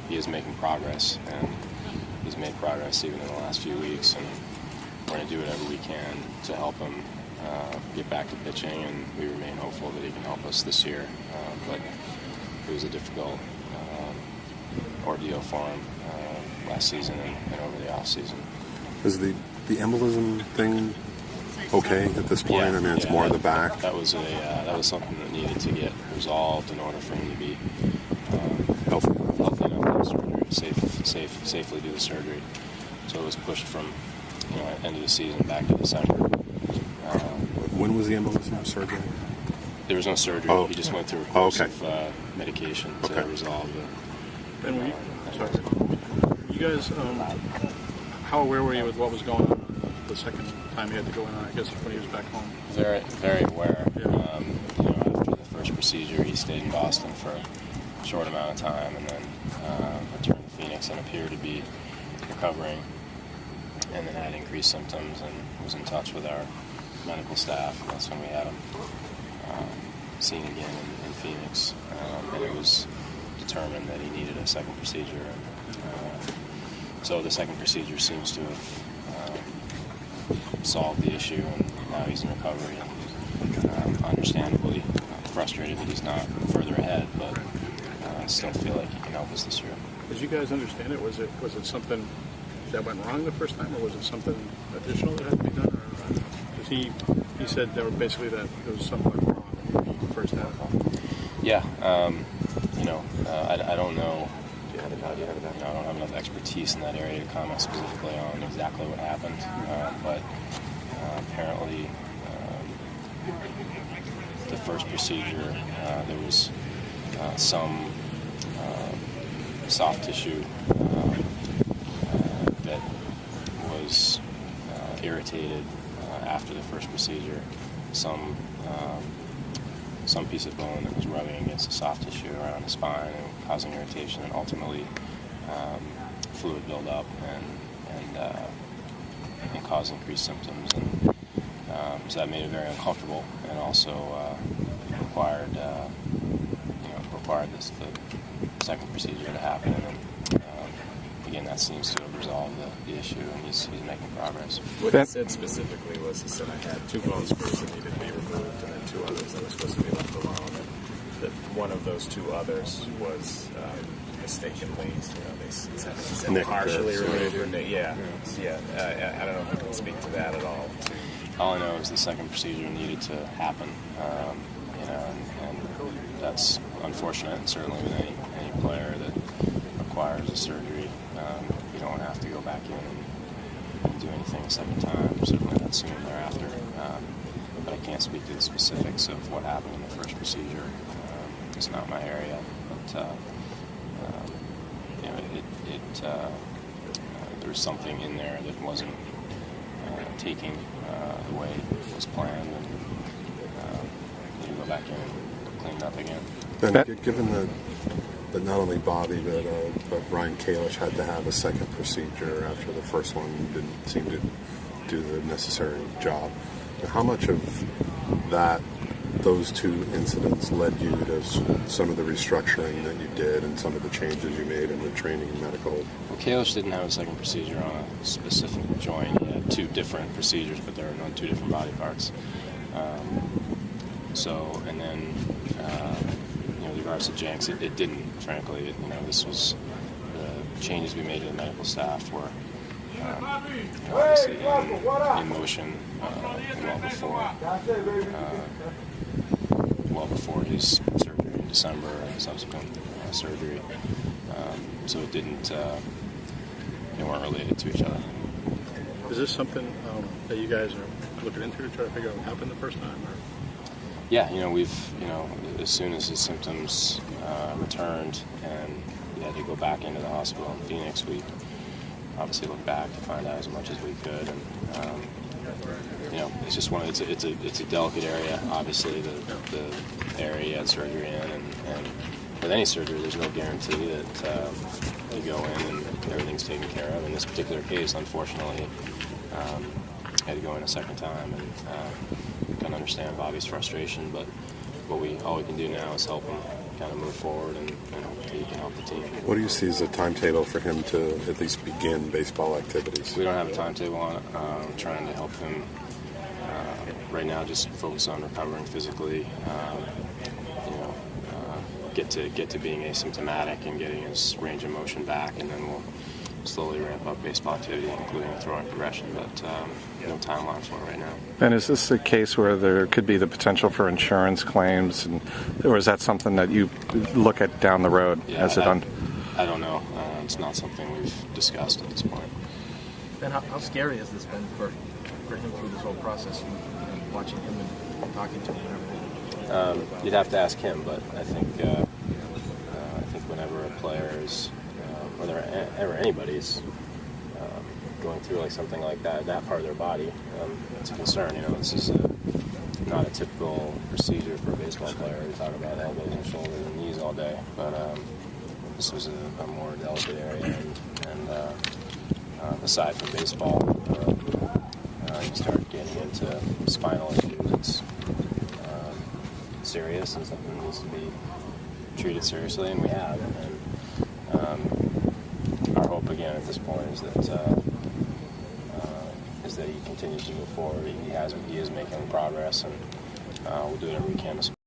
he is making progress, and he's made progress even in the last few weeks, and we're going to do whatever we can to help him get back to pitching, and we remain hopeful that he can help us this year. But it was a difficult ordeal for him last season and over the offseason. Is the embolism thing okay at this point? Yeah, I mean, it's more in the back. That was something that needed to get resolved in order for him to be Healthy enough to do surgery, safely do the surgery. So it was pushed from end of the season back to December. When was the embolism surgery? There was no surgery. Oh. He just went through a course okay. of medication to resolve it. And you guys, how aware were you with what was going on the second time he had to go in, I guess, when he was back home? Very, very aware. Yeah. After the first procedure, he stayed in Boston for a short amount of time and then returned to Phoenix and appeared to be recovering, and then had increased symptoms and was in touch with our medical staff. And that's when we had him seen again in Phoenix. And it was determined that he needed a second procedure. So the second procedure seems to have solved the issue, and now he's in recovery. And understandably frustrated that he's not further ahead, but I still feel like he can help us this year. Did you guys understand it? Was it something that went wrong the first time, or was it something additional that had to be done? Because he said there were basically that there was something wrong when he first had it. Yeah, I don't know. I don't have enough expertise in that area to comment specifically on exactly what happened, but apparently the first procedure there was some soft tissue that was irritated after the first procedure. Some piece of bone that was rubbing against the soft tissue around the spine and causing irritation, and ultimately fluid buildup and caused increased symptoms. And so that made it very uncomfortable, and also required the second procedure to happen. And again, that seems to have resolved the issue, and he's making progress. What he said specifically was he said I had 2 bone spurs that needed to be removed, and then 2 others that were supposed to be left alone. And that one of those 2 others was mistakenly, they said partially removed. I don't know if you can speak to that at all. All I know is the second procedure needed to happen, and that's unfortunate, and certainly with any player that requires a surgery, you don't want to have to go back in and do anything a second time, certainly not soon thereafter. But I can't speak to the specifics of what happened in the first procedure. It's not my area, but there was something in there that wasn't taking the way it was planned, and you go back in and clean it up again. And given that not only Bobby but Ryan Kalish had to have a second procedure after the first one didn't seem to do the necessary job, how much of those 2 incidents led you to some of the restructuring that you did and some of the changes you made in the training and medical? Well, Kalish didn't have a second procedure on a specific joint. He had 2 different procedures, but they were on 2 different body parts. And then with regards to Jenks, it didn't, frankly. This was the changes we made to the medical staff were obviously in motion well before his surgery in December and subsequent surgery. So it didn't, they weren't related to each other. Is this something that you guys are looking into to try to figure out what happened the first time? Or? Yeah, we've, as soon as his symptoms returned and he had to go back into the hospital in Phoenix, we obviously looked back to find out as much as we could. And, it's just it's a delicate area, obviously, the area you had surgery in. And with any surgery, there's no guarantee that you go in and everything's taken care of. In this particular case, unfortunately, I had to go in a second time, and I can understand Bobby's frustration, but all we can do now is help him kind of move forward and hopefully he can help the team. What do you see as a timetable for him to at least begin baseball activities? We don't have a timetable on it. We're trying to help him right now. Just focus on recovering physically. Get to being asymptomatic and getting his range of motion back, and then we'll slowly ramp up baseball activity, including a throwing progression. But no timeline for it right now. And is this a case where there could be the potential for insurance claims, or is that something that you look at down the road? Yeah, I don't know. It's not something we've discussed at this point. Ben, how scary has this been for him through this whole process, and watching him and talking to him and everything? You'd have to ask him, but I think whenever a player is, whether ever anybody's going through like something like that part of their body, it's a concern. This is not a typical procedure for a baseball player. We talk about elbows and shoulders and knees all day, but this was a more delicate area, and aside from baseball, you start getting into spinal issues. It's serious and something that needs to be treated seriously, and we have. And our hope again at this point is that he continues to move forward. He is making progress, and we'll do whatever we can to support